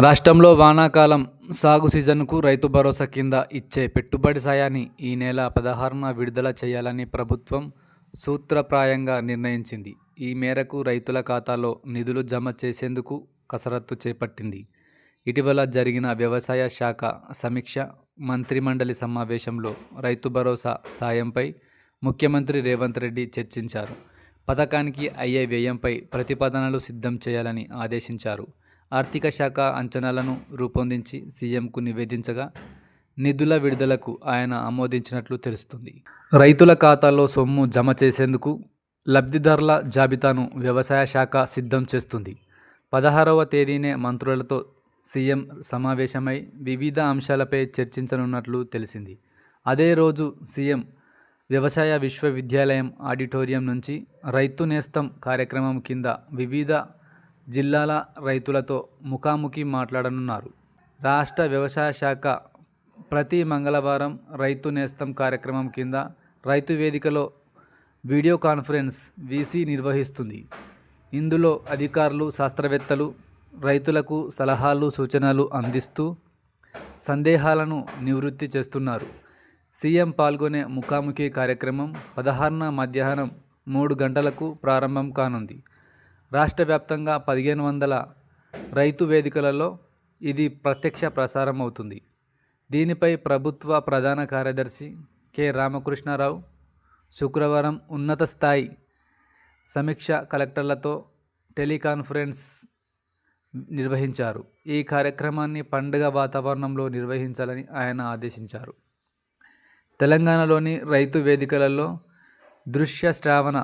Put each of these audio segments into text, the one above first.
రాష్ట్రంలో వానాకాలం సాగు సీజన్కు రైతు భరోసా కింద ఇచ్చే పెట్టుబడి సాయాన్ని ఈ నెల 16న విడుదల చేయాలని ప్రభుత్వం సూత్రప్రాయంగా నిర్ణయించింది. ఈ మేరకు రైతుల ఖాతాలో నిధులు జమ చేసేందుకు కసరత్తు చేపట్టింది. ఇటీవల జరిగిన వ్యవసాయ శాఖ సమీక్ష మంత్రిమండలి సమావేశంలో రైతు భరోసా సాయంపై ముఖ్యమంత్రి రేవంత్ రెడ్డి చర్చించారు. పథకానికి అయ్యే వ్యయంపై ప్రతిపాదనలు సిద్ధం చేయాలని ఆదేశించారు. ఆర్థిక శాఖ అంచనాలను రూపొందించి సీఎంకు నివేదించగా నిధుల విడుదలకు ఆయన ఆమోదించినట్లు తెలుస్తుంది. రైతుల ఖాతాల్లో సొమ్ము జమ చేసేందుకు లబ్ధిదారుల జాబితాను వ్యవసాయ శాఖ సిద్ధం చేస్తుంది. 16వ తేదీనే మంత్రులతో సీఎం సమావేశమై వివిధ అంశాలపై చర్చించనున్నట్లు తెలిసింది. అదే రోజు సీఎం వ్యవసాయ విశ్వవిద్యాలయం ఆడిటోరియం నుంచి రైతు నేస్తం కార్యక్రమం కింద వివిధ జిల్లాల రైతులతో ముఖాముఖి మాట్లాడనున్నారు. రాష్ట్ర వ్యవసాయ శాఖ ప్రతి మంగళవారం రైతు నేస్తం కార్యక్రమం కింద రైతు వేదికలో వీడియో కాన్ఫరెన్స్ వీసీ నిర్వహిస్తుంది. ఇందులో అధికారులు, శాస్త్రవేత్తలు రైతులకు సలహాలు, సూచనలు అందిస్తూ సందేహాలను నివృత్తి చేస్తున్నారు. సీఎం పాల్గొనే ముఖాముఖి కార్యక్రమం 16న మధ్యాహ్నం 3 గంటలకు ప్రారంభం కానుంది. రాష్ట్ర వ్యాప్తంగా 1500 రైతు వేదికలలో ఇది ప్రత్యక్ష ప్రసారం అవుతుంది. దీనిపై ప్రభుత్వ ప్రధాన కార్యదర్శి కె రామకృష్ణారావు శుక్రవారం ఉన్నత స్థాయి సమీక్ష కలెక్టర్లతో టెలికాన్ఫరెన్స్ నిర్వహించారు. ఈ కార్యక్రమాన్ని పండుగ వాతావరణంలో నిర్వహించాలని ఆయన ఆదేశించారు. తెలంగాణలోని రైతు వేదికలలో దృశ్య శ్రావణ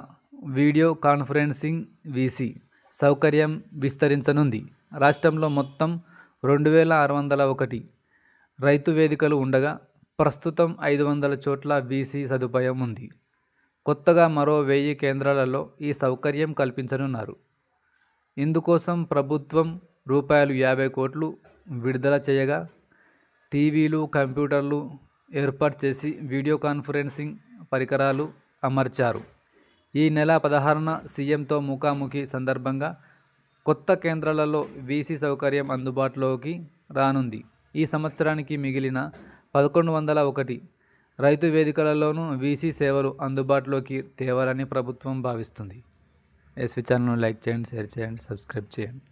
వీడియో కాన్ఫరెన్సింగ్ వీసీ సౌకర్యం విస్తరించనుంది. రాష్ట్రంలో మొత్తం 2601 రైతు వేదికలు ఉండగా ప్రస్తుతం 500 చోట్ల వీసీ సదుపాయం ఉంది. కొత్తగా మరో 1000 కేంద్రాలలో ఈ సౌకర్యం కల్పించనున్నారు. ఇందుకోసం ప్రభుత్వం రూ50 కోట్లు విడుదల చేయగా టీవీలు, కంప్యూటర్లు ఏర్పాటు చేసి వీడియో కాన్ఫరెన్సింగ్ పరికరాలు అమర్చారు. ఈ నెల 16న సీఎంతో ముఖాముఖి సందర్భంగా కొత్త కేంద్రాలలో వీసీ సౌకర్యం అందుబాటులోకి రానుంది. ఈ సంవత్సరానికి మిగిలిన 1101 రైతు వేదికలలోనూ వీసీ సేవలు అందుబాటులోకి తేవాలని ప్రభుత్వం భావిస్తుంది. ఎస్వి ఛానల్ను లైక్ చేయండి, షేర్ చేయండి, సబ్స్క్రైబ్ చేయండి.